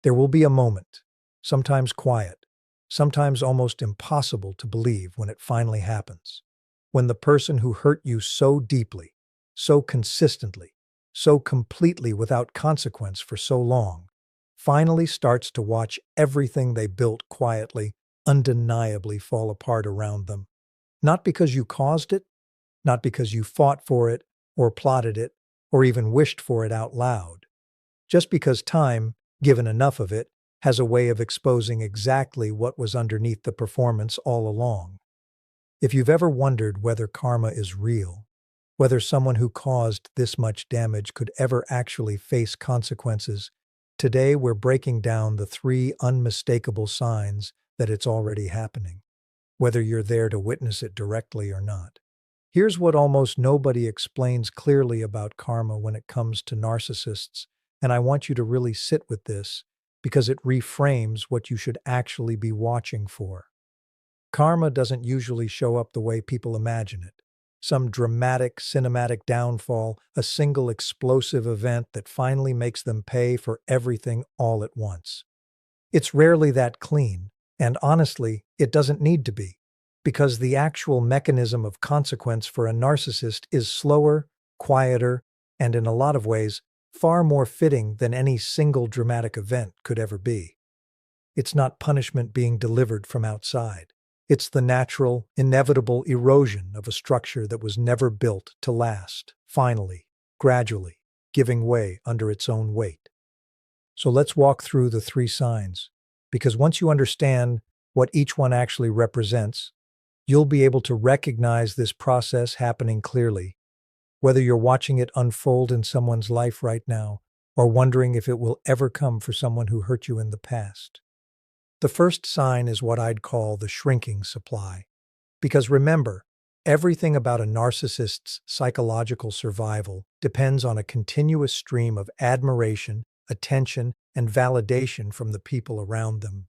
There will be a moment, sometimes quiet, sometimes almost impossible to believe when it finally happens. When the person who hurt you so deeply, so consistently, so completely without consequence for so long, finally starts to watch everything they built quietly, undeniably fall apart around them. Not because you caused it, not because you fought for it, or plotted it, or even wished for it out loud. Just because time, given enough of it, has a way of exposing exactly what was underneath the performance all along. If you've ever wondered whether karma is real, whether someone who caused this much damage could ever actually face consequences, today we're breaking down the 3 unmistakable signs that it's already happening, whether you're there to witness it directly or not. Here's what almost nobody explains clearly about karma when it comes to narcissists, and I want you to really sit with this because it reframes what you should actually be watching for. Karma doesn't usually show up the way people imagine it. Some dramatic, cinematic downfall, a single explosive event that finally makes them pay for everything all at once. It's rarely that clean, and honestly, it doesn't need to be, because the actual mechanism of consequence for a narcissist is slower, quieter, and in a lot of ways, far more fitting than any single dramatic event could ever be. It's not punishment being delivered from outside. It's the natural, inevitable erosion of a structure that was never built to last, finally, gradually, giving way under its own weight. So let's walk through the 3 signs, because once you understand what each one actually represents, you'll be able to recognize this process happening clearly, whether you're watching it unfold in someone's life right now or wondering if it will ever come for someone who hurt you in the past. The first sign is what I'd call the shrinking supply. Because remember, everything about a narcissist's psychological survival depends on a continuous stream of admiration, attention, and validation from the people around them.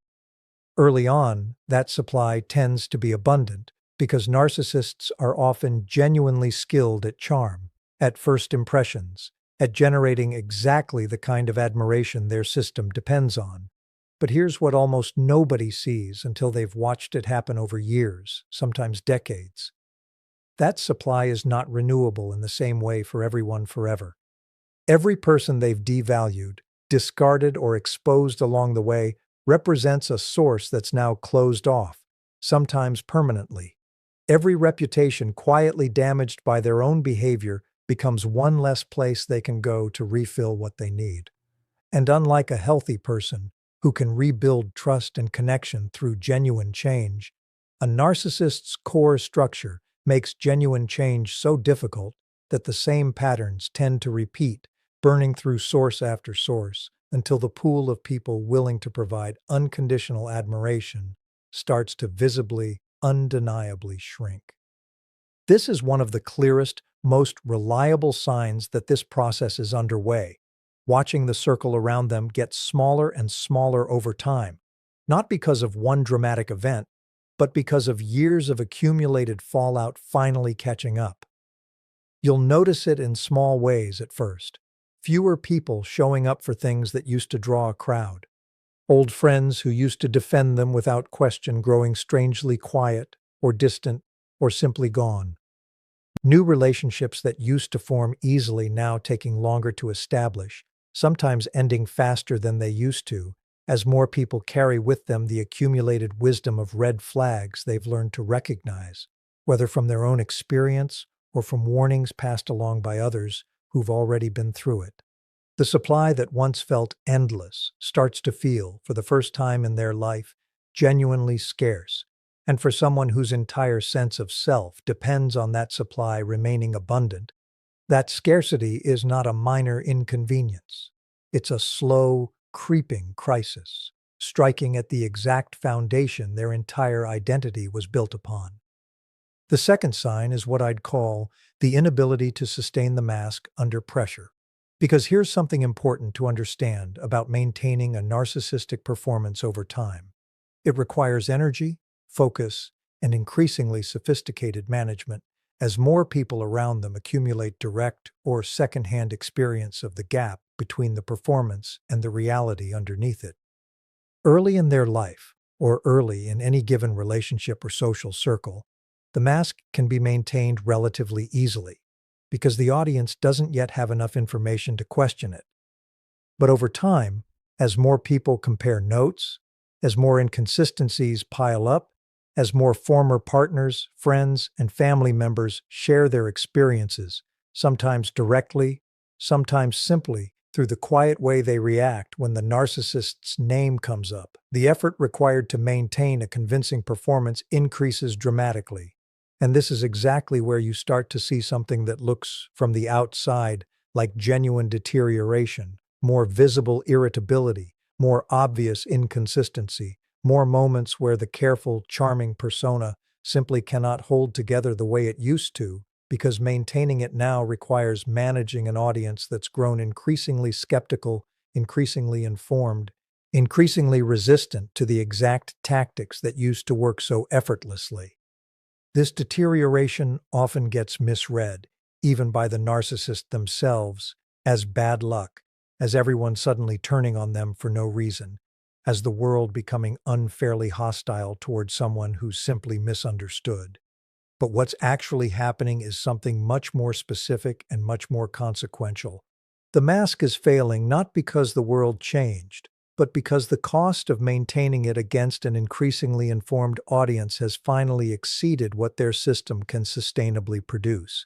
Early on, that supply tends to be abundant because narcissists are often genuinely skilled at charm, at first impressions, at generating exactly the kind of admiration their system depends on. But here's what almost nobody sees until they've watched it happen over years, sometimes decades. That supply is not renewable in the same way for everyone forever. Every person they've devalued, discarded, or exposed along the way represents a source that's now closed off, sometimes permanently. Every reputation quietly damaged by their own behavior becomes one less place they can go to refill what they need. And unlike a healthy person, who can rebuild trust and connection through genuine change, a narcissist's core structure makes genuine change so difficult that the same patterns tend to repeat, burning through source after source, until the pool of people willing to provide unconditional admiration starts to visibly, undeniably shrink. This is one of the clearest, most reliable signs that this process is underway, watching the circle around them get smaller and smaller over time, not because of one dramatic event, but because of years of accumulated fallout finally catching up. You'll notice it in small ways at first. Fewer people showing up for things that used to draw a crowd. Old friends who used to defend them without question growing strangely quiet, or distant, or simply gone. New relationships that used to form easily now taking longer to establish, sometimes ending faster than they used to, as more people carry with them the accumulated wisdom of red flags they've learned to recognize, whether from their own experience or from warnings passed along by others who've already been through it. The supply that once felt endless starts to feel, for the first time in their life, genuinely scarce, and for someone whose entire sense of self depends on that supply remaining abundant, that scarcity is not a minor inconvenience. It's a slow, creeping crisis, striking at the exact foundation their entire identity was built upon. The second sign is what I'd call the inability to sustain the mask under pressure. Because here's something important to understand about maintaining a narcissistic performance over time. It requires energy, focus, and increasingly sophisticated management as more people around them accumulate direct or secondhand experience of the gap between the performance and the reality underneath it. Early in their life, or early in any given relationship or social circle, the mask can be maintained relatively easily because the audience doesn't yet have enough information to question it. But over time, as more people compare notes, as more inconsistencies pile up, as more former partners, friends, and family members share their experiences, sometimes directly, sometimes simply through the quiet way they react when the narcissist's name comes up, the effort required to maintain a convincing performance increases dramatically. And this is exactly where you start to see something that looks, from the outside, like genuine deterioration, more visible irritability, more obvious inconsistency, more moments where the careful, charming persona simply cannot hold together the way it used to, because maintaining it now requires managing an audience that's grown increasingly skeptical, increasingly informed, increasingly resistant to the exact tactics that used to work so effortlessly. This deterioration often gets misread, even by the narcissist themselves, as bad luck, as everyone suddenly turning on them for no reason, as the world becoming unfairly hostile toward someone who's simply misunderstood. But what's actually happening is something much more specific and much more consequential. The mask is failing not because the world changed, but because the cost of maintaining it against an increasingly informed audience has finally exceeded what their system can sustainably produce.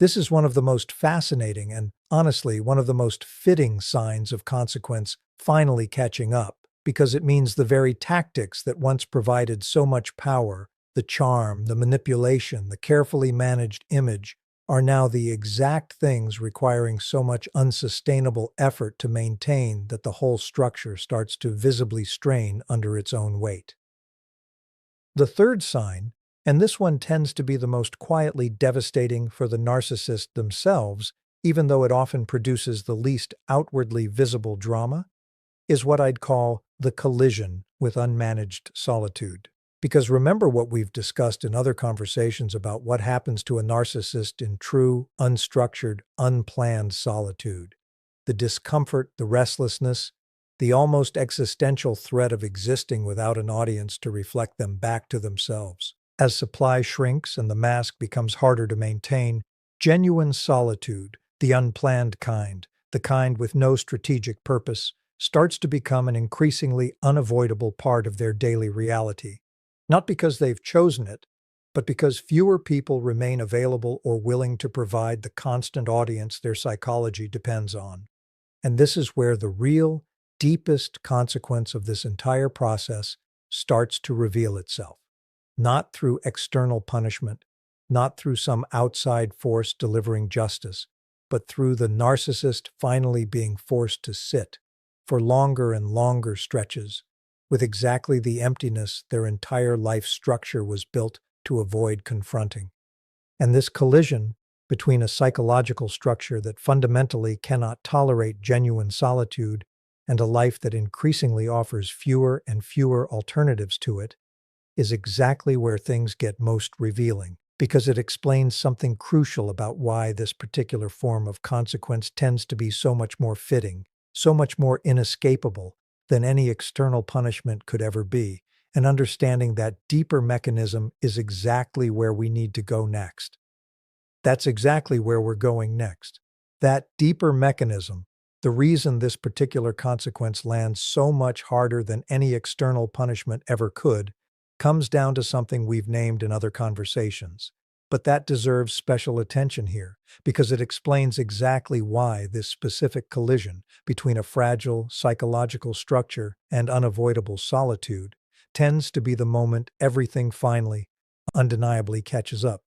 This is one of the most fascinating and, honestly, one of the most fitting signs of consequence finally catching up, because it means the very tactics that once provided so much power, the charm, the manipulation, the carefully managed image, are now the exact things requiring so much unsustainable effort to maintain that the whole structure starts to visibly strain under its own weight. The third sign, and this one tends to be the most quietly devastating for the narcissist themselves, even though it often produces the least outwardly visible drama, is what I'd call the collision with unmanaged solitude. Because remember what we've discussed in other conversations about what happens to a narcissist in true, unstructured, unplanned solitude. The discomfort, the restlessness, the almost existential threat of existing without an audience to reflect them back to themselves. As supply shrinks and the mask becomes harder to maintain, genuine solitude, the unplanned kind, the kind with no strategic purpose, starts to become an increasingly unavoidable part of their daily reality. Not because they've chosen it, but because fewer people remain available or willing to provide the constant audience their psychology depends on. And this is where the real, deepest consequence of this entire process starts to reveal itself. Not through external punishment, not through some outside force delivering justice, but through the narcissist finally being forced to sit, for longer and longer stretches, with exactly the emptiness their entire life structure was built to avoid confronting. And this collision between a psychological structure that fundamentally cannot tolerate genuine solitude and a life that increasingly offers fewer and fewer alternatives to it is exactly where things get most revealing, because it explains something crucial about why this particular form of consequence tends to be so much more fitting, so much more inescapable than any external punishment could ever be, and understanding that deeper mechanism is exactly where we need to go next. That's exactly where we're going next. That deeper mechanism, the reason this particular consequence lands so much harder than any external punishment ever could, comes down to something we've named in other conversations. But that deserves special attention here, because it explains exactly why this specific collision between a fragile psychological structure and unavoidable solitude tends to be the moment everything finally, undeniably catches up.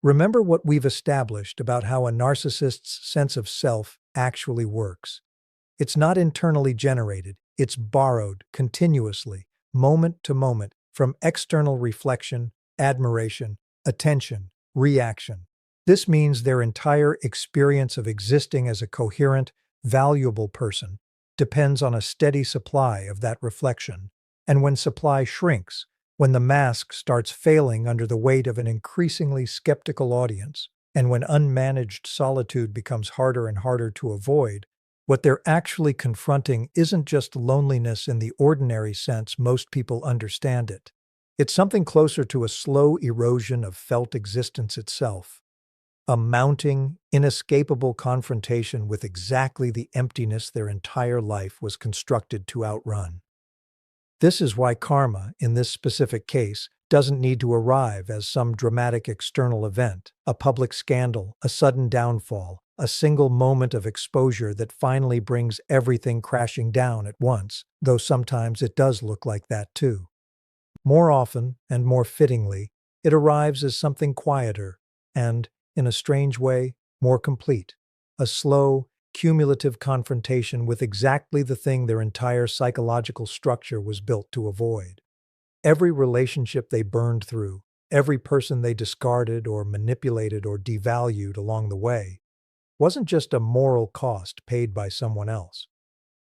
Remember what we've established about how a narcissist's sense of self actually works. It's not internally generated, it's borrowed continuously, moment to moment, from external reflection, admiration, attention, reaction. This means their entire experience of existing as a coherent, valuable person depends on a steady supply of that reflection. And when supply shrinks, when the mask starts failing under the weight of an increasingly skeptical audience, and when unmanaged solitude becomes harder and harder to avoid, What they're actually confronting isn't just loneliness in the ordinary sense most people understand it. It's something closer to a slow erosion of felt existence itself, a mounting, inescapable confrontation with exactly the emptiness their entire life was constructed to outrun. This is why karma, in this specific case, doesn't need to arrive as some dramatic external event, a public scandal, a sudden downfall, a single moment of exposure that finally brings everything crashing down at once, though sometimes it does look like that too. More often, and more fittingly, it arrives as something quieter and, in a strange way, more complete. A slow, cumulative confrontation with exactly the thing their entire psychological structure was built to avoid. Every relationship they burned through, every person they discarded or manipulated or devalued along the way, wasn't just a moral cost paid by someone else.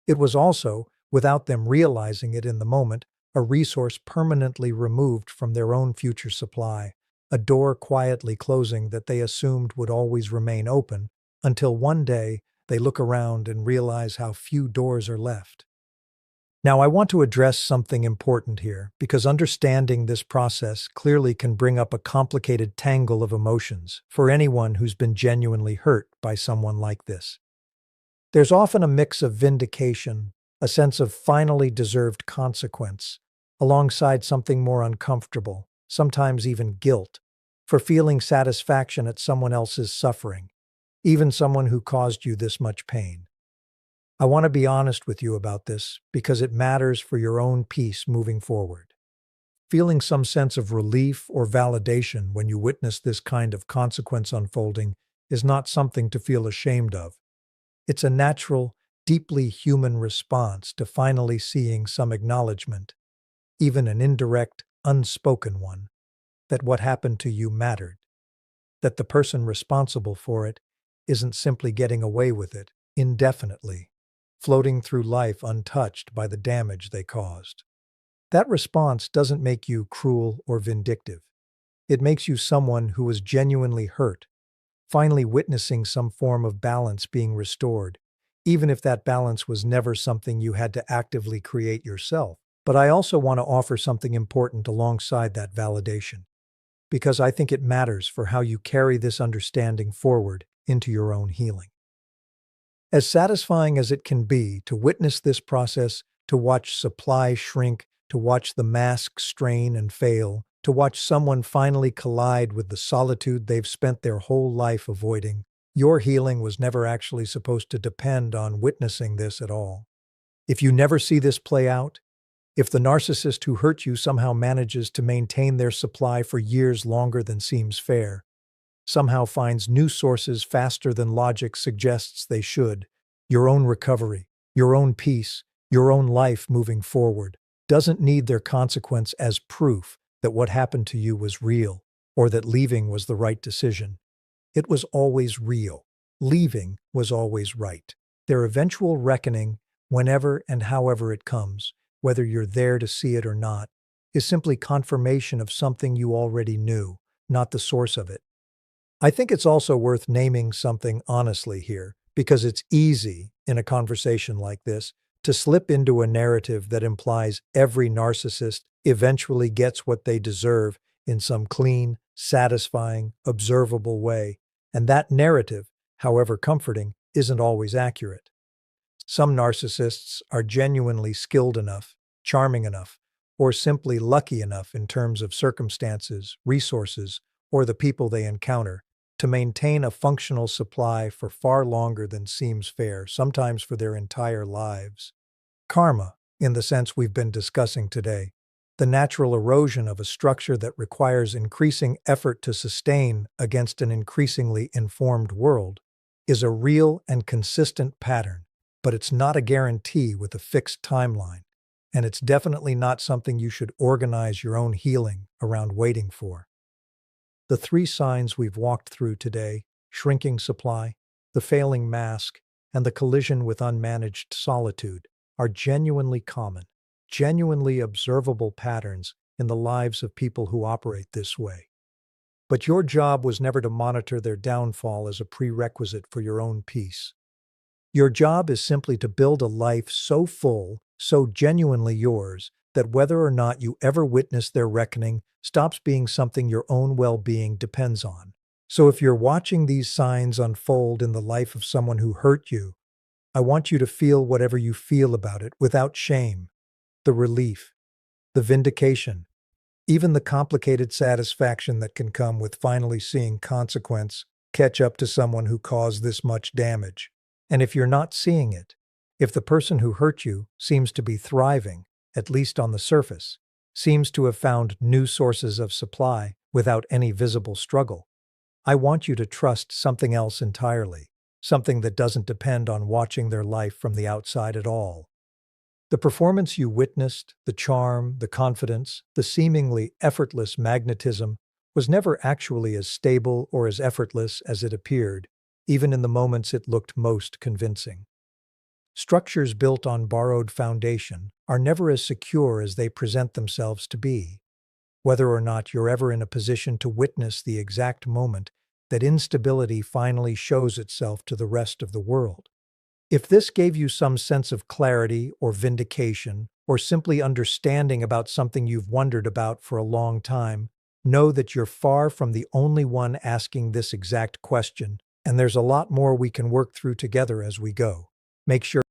It was also, without them realizing it in the moment, a resource permanently removed from their own future supply, a door quietly closing that they assumed would always remain open, until one day they look around and realize how few doors are left. Now, I want to address something important here, because understanding this process clearly can bring up a complicated tangle of emotions for anyone who's been genuinely hurt by someone like this. There's often a mix of vindication, a sense of finally deserved consequence, alongside something more uncomfortable, sometimes even guilt, for feeling satisfaction at someone else's suffering, even someone who caused you this much pain. I want to be honest with you about this because it matters for your own peace moving forward. Feeling some sense of relief or validation when you witness this kind of consequence unfolding is not something to feel ashamed of. It's a natural, deeply human response to finally seeing some acknowledgement, even an indirect, unspoken one, that what happened to you mattered, that the person responsible for it isn't simply getting away with it indefinitely, floating through life untouched by the damage they caused. That response doesn't make you cruel or vindictive. It makes you someone who was genuinely hurt, finally witnessing some form of balance being restored, even if that balance was never something you had to actively create yourself. But I also want to offer something important alongside that validation, because I think it matters for how you carry this understanding forward into your own healing. As satisfying as it can be to witness this process, to watch supply shrink, to watch the mask strain and fail, to watch someone finally collide with the solitude they've spent their whole life avoiding, your healing was never actually supposed to depend on witnessing this at all. If you never see this play out, if the narcissist who hurt you somehow manages to maintain their supply for years longer than seems fair, somehow finds new sources faster than logic suggests they should, your own recovery, your own peace, your own life moving forward, doesn't need their consequence as proof that what happened to you was real, or that leaving was the right decision. It was always real. Leaving was always right. Their eventual reckoning, whenever and however it comes, whether you're there to see it or not, is simply confirmation of something you already knew, not the source of it. I think it's also worth naming something honestly here, because it's easy, in a conversation like this, to slip into a narrative that implies every narcissist eventually gets what they deserve in some clean, satisfying, observable way, and that narrative, however comforting, isn't always accurate. Some narcissists are genuinely skilled enough, charming enough, or simply lucky enough in terms of circumstances, resources, or the people they encounter, to maintain a functional supply for far longer than seems fair, sometimes for their entire lives. Karma, in the sense we've been discussing today, the natural erosion of a structure that requires increasing effort to sustain against an increasingly informed world, is a real and consistent pattern, but it's not a guarantee with a fixed timeline, and it's definitely not something you should organize your own healing around waiting for. The three signs we've walked through today, shrinking supply, the failing mask, and the collision with unmanaged solitude, are genuinely common, genuinely observable patterns in the lives of people who operate this way. But your job was never to monitor their downfall as a prerequisite for your own peace. Your job is simply to build a life so full, so genuinely yours, that whether or not you ever witness their reckoning stops being something your own well-being depends on. So if you're watching these signs unfold in the life of someone who hurt you, I want you to feel whatever you feel about it without shame, the relief, the vindication, even the complicated satisfaction that can come with finally seeing consequence catch up to someone who caused this much damage. And if you're not seeing it, if the person who hurt you seems to be thriving, at least on the surface, seems to have found new sources of supply without any visible struggle, I want you to trust something else entirely, something that doesn't depend on watching their life from the outside at all. The performance you witnessed, the charm, the confidence, the seemingly effortless magnetism, was never actually as stable or as effortless as it appeared, even in the moments it looked most convincing. Structures built on borrowed foundation are never as secure as they present themselves to be, whether or not you're ever in a position to witness the exact moment that instability finally shows itself to the rest of the world. If this gave you some sense of clarity or vindication, or simply understanding about something you've wondered about for a long time, know that you're far from the only one asking this exact question, and there's a lot more we can work through together as we go. Make sure